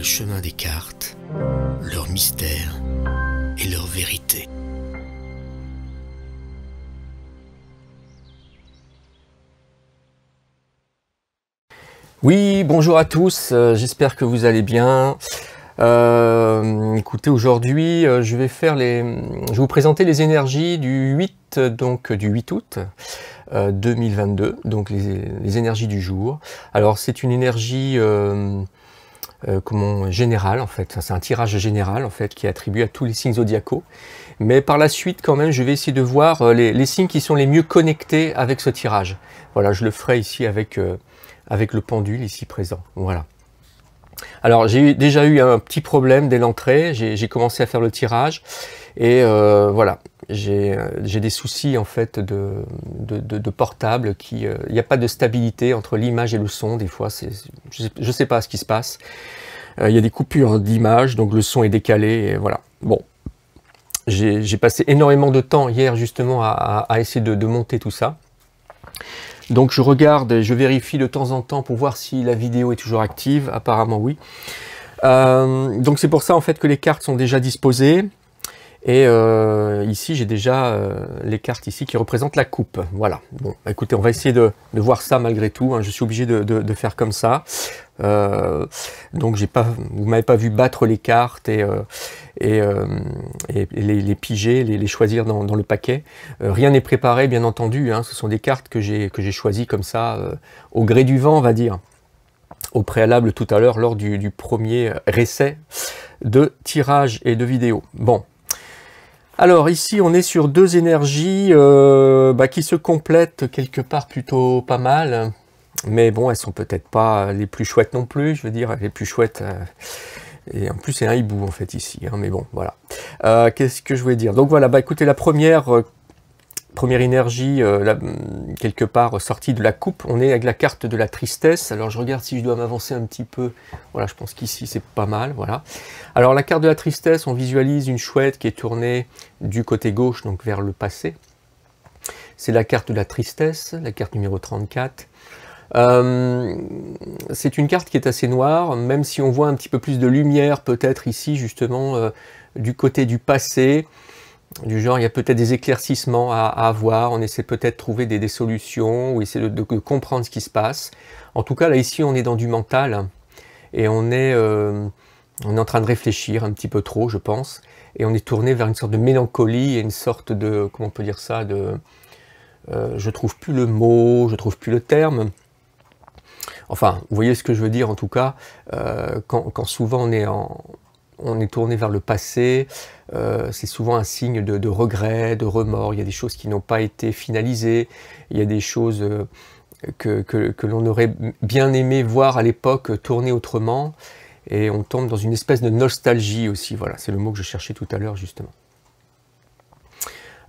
le chemin des cartes, leur mystère et leur vérité. Oui, bonjour à tous, j'espère que vous allez bien. Écoutez, aujourd'hui, je vais vous présenter les énergies du 8, donc du 8 août 2022, donc les énergies du jour. Alors, c'est une énergie générale, en fait. C'est un tirage général, en fait, qui est attribué à tous les signes zodiacaux. Mais par la suite, quand même, je vais essayer de voir les signes qui sont les mieux connectés avec ce tirage. Voilà, je le ferai ici avec le pendule ici présent. Voilà. Alors j'ai déjà eu un petit problème dès l'entrée, j'ai commencé à faire le tirage et voilà, j'ai des soucis en fait de portable, il n'y a pas de stabilité entre l'image et le son, des fois je ne sais pas ce qui se passe, il y a des coupures d'image, donc le son est décalé et voilà. Bon, j'ai passé énormément de temps hier justement à essayer de monter tout ça. Donc je regarde, je vérifie de temps en temps pour voir si la vidéo est toujours active, apparemment oui. Donc c'est pour ça en fait que les cartes sont déjà disposées. Et ici j'ai déjà les cartes ici qui représentent la coupe. Voilà. Bon, écoutez, on va essayer de voir ça malgré tout, hein. Je suis obligé de faire comme ça. Donc vous m'avez pas vu battre les cartes et les piger, les choisir dans le paquet. Rien n'est préparé, bien entendu, hein. Ce sont des cartes que j'ai choisies comme ça, au gré du vent, on va dire, au préalable tout à l'heure, lors du premier essai de tirage et de vidéo. Bon. Alors ici, on est sur deux énergies qui se complètent quelque part plutôt pas mal. Mais bon, elles sont peut-être pas les plus chouettes non plus, je veux dire, les plus chouettes... et en plus, c'est un hibou, en fait, ici. Hein, mais bon, voilà. Qu'est-ce que je voulais dire? Donc voilà, écoutez, la première énergie, quelque part, sortie de la coupe, on est avec la carte de la tristesse. Alors, je regarde si je dois m'avancer un petit peu. Voilà, je pense qu'ici, c'est pas mal, voilà. Alors, la carte de la tristesse, on visualise une chouette qui est tournée du côté gauche, donc vers le passé. C'est la carte de la tristesse, la carte numéro 34. C'est une carte qui est assez noire, même si on voit un petit peu plus de lumière peut-être ici justement du côté du passé, du genre il y a peut-être des éclaircissements à avoir, on essaie peut-être de trouver des solutions ou essayer de comprendre ce qui se passe. En tout cas là ici on est dans du mental et on est en train de réfléchir un petit peu trop, je pense, et on est tourné vers une sorte de mélancolie et une sorte de, comment on peut dire ça, je trouve plus le mot, je trouve plus le terme. Enfin, vous voyez ce que je veux dire en tout cas, quand souvent on est tourné vers le passé, c'est souvent un signe de regret, de remords, il y a des choses qui n'ont pas été finalisées, il y a des choses que l'on aurait bien aimé voir à l'époque tourner autrement, et on tombe dans une espèce de nostalgie aussi, voilà, c'est le mot que je cherchais tout à l'heure justement.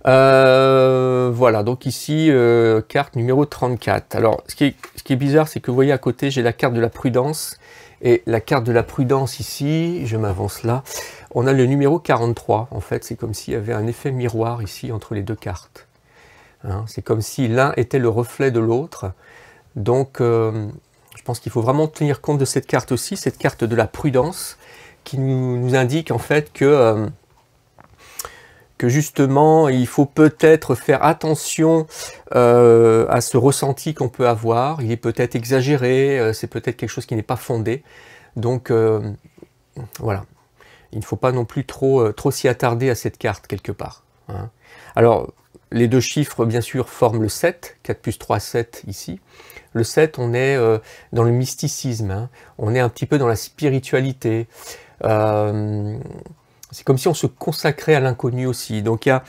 Voilà, donc ici, carte numéro 34. Alors, ce qui est bizarre, c'est que vous voyez à côté, j'ai la carte de la prudence. Et la carte de la prudence ici, je m'avance là, on a le numéro 43. En fait, c'est comme s'il y avait un effet miroir ici entre les deux cartes. Hein, c'est comme si l'un était le reflet de l'autre. Donc, je pense qu'il faut vraiment tenir compte de cette carte aussi, cette carte de la prudence, qui nous indique en fait que justement, il faut peut-être faire attention à ce ressenti qu'on peut avoir. Il est peut-être exagéré, c'est peut-être quelque chose qui n'est pas fondé. Donc, voilà. Il ne faut pas non plus trop s'y attarder à cette carte, quelque part. Hein. Alors, les deux chiffres, bien sûr, forment le 7. 4 plus 3, 7, ici. Le 7, on est dans le mysticisme. Hein. On est un petit peu dans la spiritualité. C'est comme si on se consacrait à l'inconnu aussi. Donc il y a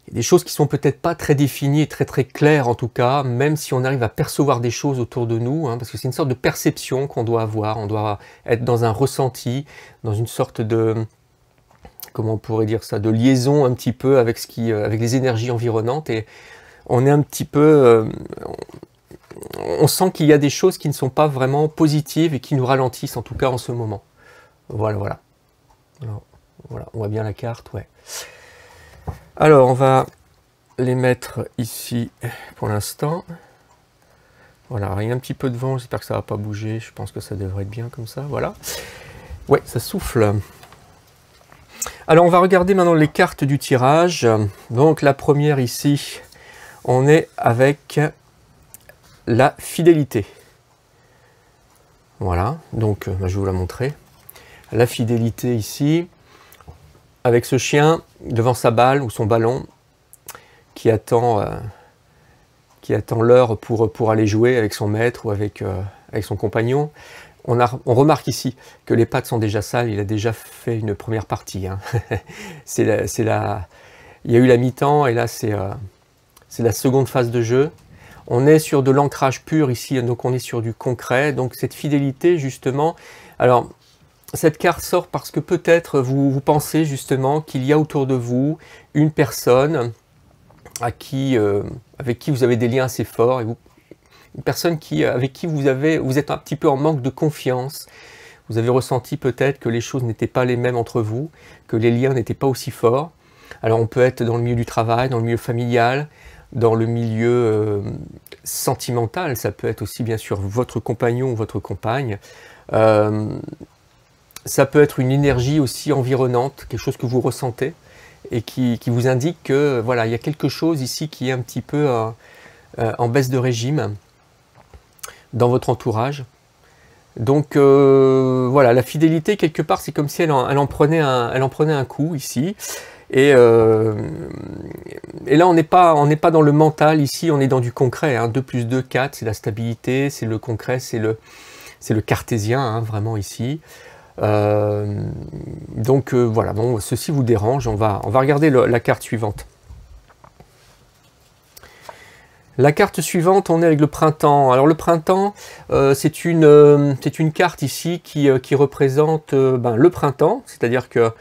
des choses qui sont peut-être pas très définies et très très claires en tout cas, même si on arrive à percevoir des choses autour de nous, hein, parce que c'est une sorte de perception qu'on doit avoir. On doit être dans un ressenti, dans une sorte de, comment on pourrait dire ça, de liaison un petit peu avec avec les énergies environnantes. Et on est un petit peu, on sent qu'il y a des choses qui ne sont pas vraiment positives et qui nous ralentissent en tout cas en ce moment. Voilà, voilà. Alors, voilà, on voit bien la carte, ouais. Alors, on va les mettre ici pour l'instant. Voilà, il y a un petit peu de vent, j'espère que ça ne va pas bouger, je pense que ça devrait être bien comme ça, voilà. Ouais, ça souffle. Alors on va regarder maintenant les cartes du tirage. Donc la première ici, on est avec la fidélité. Voilà, donc je vais vous la montrer. La fidélité ici, avec ce chien devant sa balle ou son ballon qui attend l'heure pour aller jouer avec son maître ou avec son compagnon. On remarque ici que les pattes sont déjà sales, il a déjà fait une première partie. Hein. Il y a eu la mi-temps et là c'est la seconde phase de jeu. On est sur de l'ancrage pur ici, donc on est sur du concret. Donc cette fidélité justement, alors cette carte sort parce que peut-être vous pensez justement qu'il y a autour de vous une personne avec qui vous avez des liens assez forts, et une personne avec qui vous êtes un petit peu en manque de confiance. Vous avez ressenti peut-être que les choses n'étaient pas les mêmes entre vous, que les liens n'étaient pas aussi forts. Alors on peut être dans le milieu du travail, dans le milieu familial, dans le milieu sentimental, ça peut être aussi bien sûr votre compagnon ou votre compagne. Ça peut être une énergie aussi environnante, quelque chose que vous ressentez et qui vous indique que voilà, il y a quelque chose ici qui est un petit peu en baisse de régime dans votre entourage. Donc voilà, la fidélité quelque part c'est comme si elle en prenait un coup ici. Et là on n'est pas dans le mental ici, on est dans du concret. Hein. 2 plus 2, 4, c'est la stabilité, c'est le concret, c'est le cartésien, hein, vraiment ici. Donc voilà, bon, ceci vous dérange, on va regarder la carte suivante. La carte suivante, on est avec le printemps. Alors le printemps, c'est une carte ici qui représente le printemps, c'est-à-dire que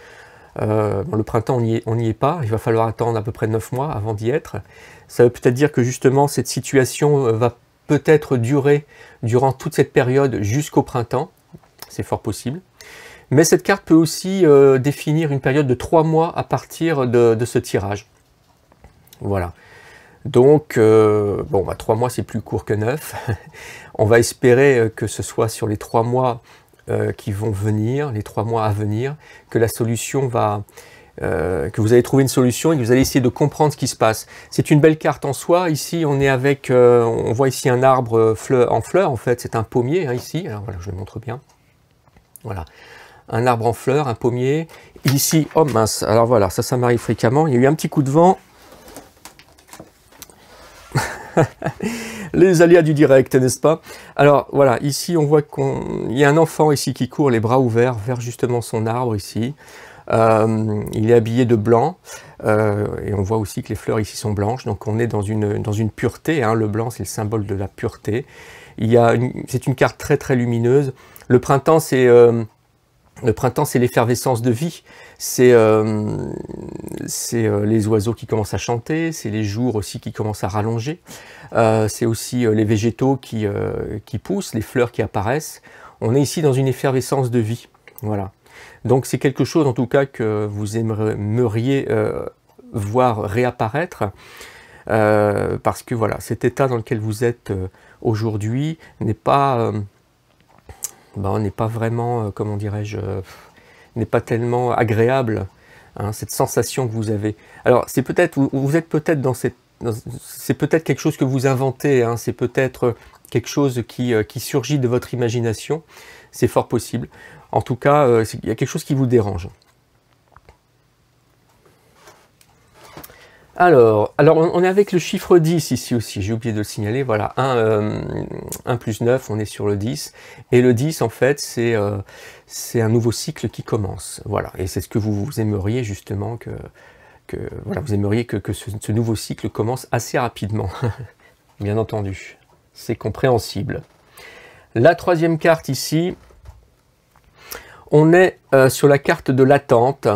le printemps, on n'y est pas, il va falloir attendre à peu près 9 mois avant d'y être. Ça veut peut-être dire que justement cette situation va peut-être durer durant toute cette période jusqu'au printemps, c'est fort possible. Mais cette carte peut aussi définir une période de 3 mois à partir de ce tirage. Voilà. Donc, 3 mois c'est plus court que 9. On va espérer que ce soit sur les 3 mois qui vont venir, les 3 mois à venir, que la solution que vous allez trouver une solution et que vous allez essayer de comprendre ce qui se passe. C'est une belle carte en soi. Ici, on est avec, on voit ici un arbre en fleurs, en fait, c'est un pommier, hein, ici. Alors voilà, je le montre bien. Voilà, un arbre en fleurs, un pommier. Ici, oh mince, alors voilà, ça m'arrive fréquemment. Il y a eu un petit coup de vent. Les aléas du direct, n'est-ce pas? Alors voilà, ici on voit qu'il y a un enfant ici qui court les bras ouverts vers justement son arbre ici. Il est habillé de blanc et on voit aussi que les fleurs ici sont blanches, donc on est dans une pureté, hein. Le blanc c'est le symbole de la pureté. C'est une carte très très lumineuse. Le printemps c'est l'effervescence de vie, c'est les oiseaux qui commencent à chanter, c'est les jours aussi qui commencent à rallonger, c'est aussi les végétaux qui poussent, les fleurs qui apparaissent. On est ici dans une effervescence de vie, voilà. Donc c'est quelque chose en tout cas que vous aimeriez voir réapparaître, parce que voilà, cet état dans lequel vous êtes aujourd'hui n'est pas... on n'est pas vraiment, comment dirais-je, n'est pas tellement agréable, hein, cette sensation que vous avez. Alors, c'est peut-être, vous êtes peut-être c'est peut-être quelque chose que vous inventez, hein, c'est peut-être quelque chose qui surgit de votre imagination, c'est fort possible. En tout cas, il y a quelque chose qui vous dérange. Alors, on est avec le chiffre 10 ici aussi, j'ai oublié de le signaler, voilà, 1 plus 9, on est sur le 10, et le 10 en fait c'est un nouveau cycle qui commence, voilà, et c'est ce que vous aimeriez justement voilà, vous aimeriez que ce nouveau cycle commence assez rapidement, bien entendu, c'est compréhensible. La troisième carte ici, on est sur la carte de l'attente.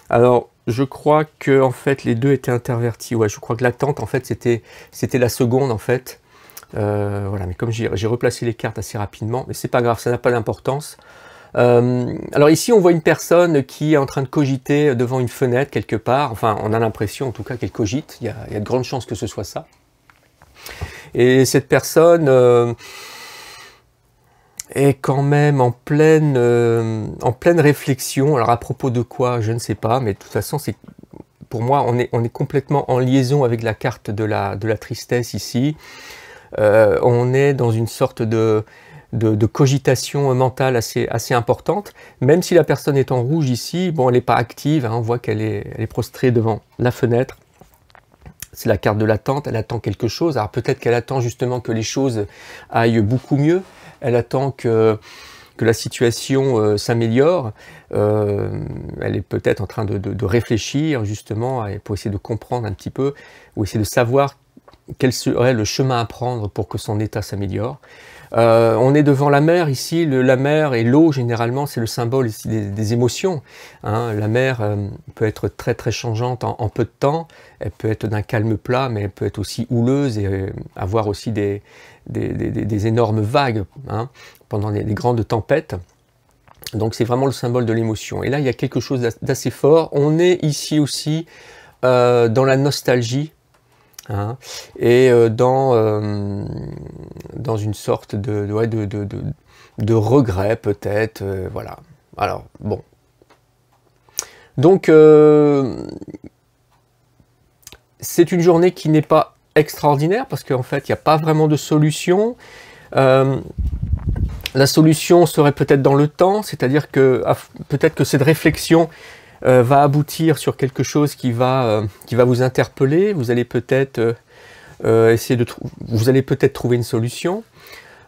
Alors, je crois que en fait les deux étaient intervertis. Ouais, je crois que l'attente en fait c'était la seconde en fait. Voilà, mais comme j'ai replacé les cartes assez rapidement, mais c'est pas grave, ça n'a pas d'importance. Alors ici on voit une personne qui est en train de cogiter devant une fenêtre quelque part. Enfin, on a l'impression en tout cas qu'elle cogite. Il y a de grandes chances que ce soit ça. Et cette personne est quand même en pleine réflexion. Alors à propos de quoi, je ne sais pas, mais de toute façon, c'est pour moi, on est complètement en liaison avec la carte de la tristesse ici. On est dans une sorte de cogitation mentale assez importante, même si la personne est en rouge ici, bon, elle n'est pas active, hein, on voit qu'elle est prostrée devant la fenêtre. C'est la carte de l'attente, elle attend quelque chose. Alors peut-être qu'elle attend justement que les choses aillent beaucoup mieux, elle attend que la situation s'améliore, elle est peut-être en train de réfléchir justement pour essayer de comprendre un petit peu, ou essayer de savoir quel serait le chemin à prendre pour que son état s'améliore. On est devant la mer ici, la mer et l'eau généralement c'est le symbole ici des émotions, hein. La mer peut être très très changeante en peu de temps, elle peut être d'un calme plat mais elle peut être aussi houleuse et avoir aussi des énormes vagues, hein, pendant des grandes tempêtes. Donc c'est vraiment le symbole de l'émotion. Et là il y a quelque chose d'assez fort, on est ici aussi dans la nostalgie. Hein, et dans une sorte de regret peut-être, voilà. Alors bon, donc c'est une journée qui n'est pas extraordinaire parce qu'en fait il n'y a pas vraiment de solution. La solution serait peut-être dans le temps, c'est-à-dire que peut-être que cette réflexion va aboutir sur quelque chose qui va vous interpeller. Vous allez peut-être vous allez peut-être trouver une solution.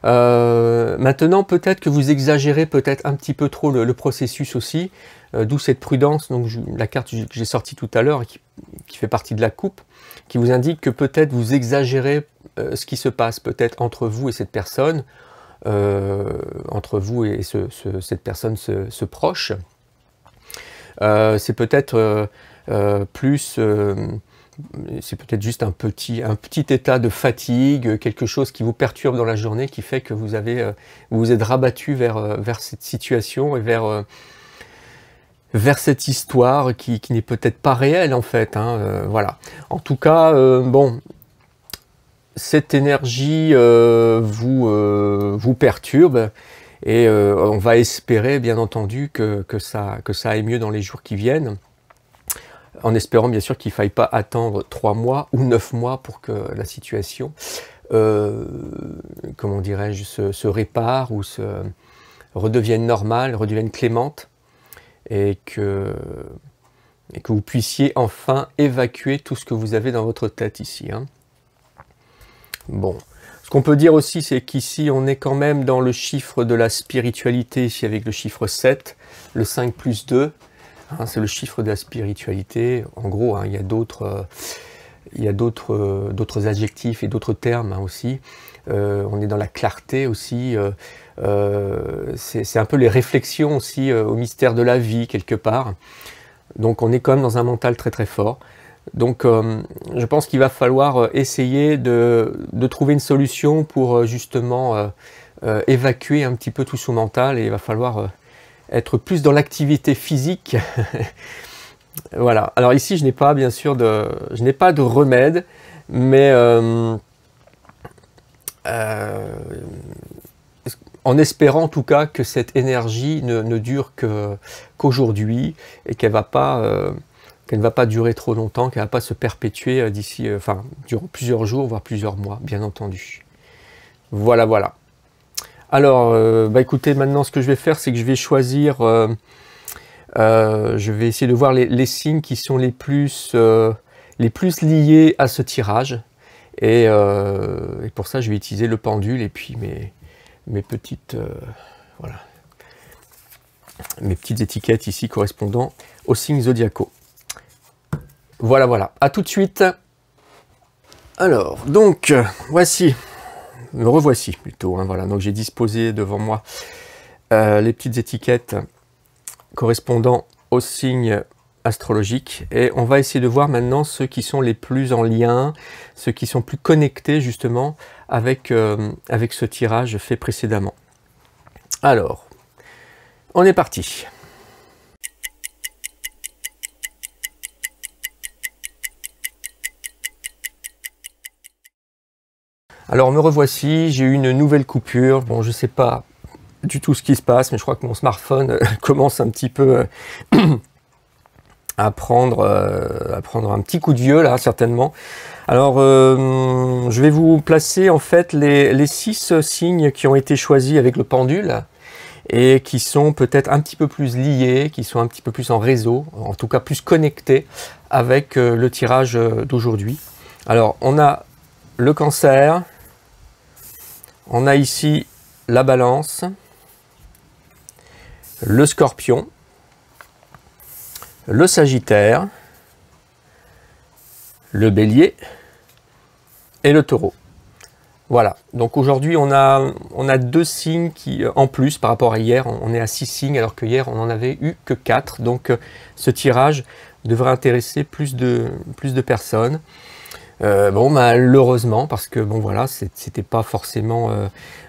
Maintenant, peut-être que vous exagérez peut-être un petit peu trop le processus aussi, d'où cette prudence. Donc la carte que j'ai sortie tout à l'heure, qui fait partie de la coupe, qui vous indique que peut-être vous exagérez ce qui se passe peut-être entre vous et cette personne, entre vous et cette personne ce proche. C'est peut-être c'est peut-être juste un petit état de fatigue, quelque chose qui vous perturbe dans la journée, qui fait que vous vous êtes rabattu vers cette situation et vers cette histoire qui n'est peut-être pas réelle en fait, hein, voilà. En tout cas, bon, cette énergie vous perturbe. Et on va espérer, bien entendu, que ça aille mieux dans les jours qui viennent, en espérant bien sûr qu'il ne faille pas attendre 3 mois ou 9 mois pour que la situation, comment dirais-je, se répare ou se redevienne normale, redevienne clémente, et que vous puissiez enfin évacuer tout ce que vous avez dans votre tête ici, hein. Bon. Ce qu'on peut dire aussi, c'est qu'ici, on est quand même dans le chiffre de la spiritualité, ici avec le chiffre 7, le 5 plus 2, hein, c'est le chiffre de la spiritualité. En gros, hein, il y a d'autres adjectifs et d'autres termes, hein, aussi. On est dans la clarté aussi, c'est un peu les réflexions aussi au mystère de la vie, quelque part. Donc on est quand même dans un mental très très fort. Donc je pense qu'il va falloir essayer de trouver une solution pour justement évacuer un petit peu tout ce mental, et il va falloir être plus dans l'activité physique. Voilà. Alors ici je n'ai pas bien sûr de remède, mais en espérant en tout cas que cette énergie ne dure qu'aujourd'hui, et qu'elle ne va pas durer trop longtemps, qu'elle ne va pas se perpétuer d'ici, durant plusieurs jours, voire plusieurs mois, bien entendu. Voilà, voilà. Alors, écoutez, maintenant ce que je vais faire, c'est que je vais choisir, je vais essayer de voir les signes qui sont les plus liés à ce tirage. Et pour ça, je vais utiliser le pendule et puis mes petites, voilà, mes petites étiquettes ici correspondant aux signes zodiacaux. Voilà, voilà. À tout de suite. Alors, donc, voici, me revoici plutôt, hein, voilà. Donc, j'ai disposé devant moi les petites étiquettes correspondant aux signes astrologiques, et on va essayer de voir maintenant ceux qui sont les plus en lien, ceux qui sont plus connectés justement avec ce tirage fait précédemment. Alors, on est parti. Alors me revoici, j'ai eu une nouvelle coupure. Bon, je sais pas du tout ce qui se passe, mais je crois que mon smartphone commence un petit peu à prendre un petit coup de vieux là, certainement. Alors je vais vous placer en fait les 6 signes qui ont été choisis avec le pendule et qui sont peut-être un petit peu plus liés, qui sont un petit peu plus en réseau, en tout cas plus connectés avec le tirage d'aujourd'hui. Alors on a le Cancer, on a ici la Balance, le Scorpion, le Sagittaire, le Bélier et le Taureau. Voilà, donc aujourd'hui on a 2 signes qui, en plus par rapport à hier, on est à 6 signes alors que hier on n'en avait eu que 4. Donc ce tirage devrait intéresser plus de personnes. Bon, malheureusement, parce que bon voilà, c'était pas forcément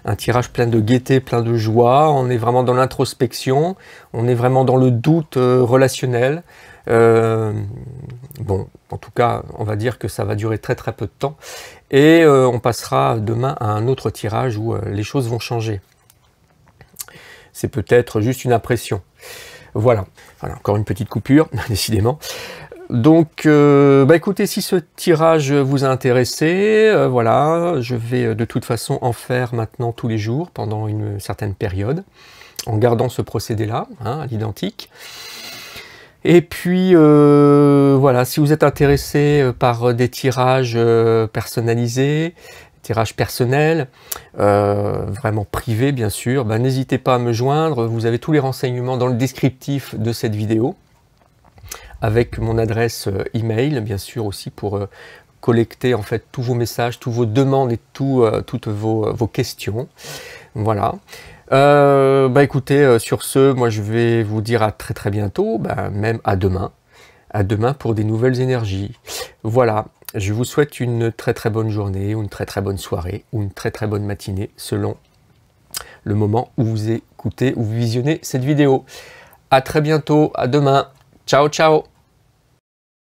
un tirage plein de gaieté, plein de joie. On est vraiment dans l'introspection, on est vraiment dans le doute relationnel. Bon, en tout cas, on va dire que ça va durer très très peu de temps. Et on passera demain à un autre tirage où les choses vont changer. C'est peut-être juste une impression. Voilà, encore une petite coupure, décidément. Donc, écoutez, si ce tirage vous a intéressé, voilà, je vais de toute façon en faire maintenant tous les jours pendant une certaine période, en gardant ce procédé-là, hein, à l'identique. Et puis, voilà, si vous êtes intéressé par des tirages personnalisés, tirages personnels, vraiment privés bien sûr, n'hésitez pas à me joindre, vous avez tous les renseignements dans le descriptif de cette vidéo, avec mon adresse email, bien sûr, aussi pour collecter en fait tous vos messages, tous vos demandes et toutes vos questions. Voilà. Écoutez, sur ce, moi je vais vous dire à très très bientôt, même à demain. À demain pour des nouvelles énergies. Voilà, je vous souhaite une très très bonne journée, ou une très très bonne soirée, ou une très très bonne matinée, selon le moment où vous écoutez ou vous visionnez cette vidéo. À très bientôt, à demain. Ciao, ciao!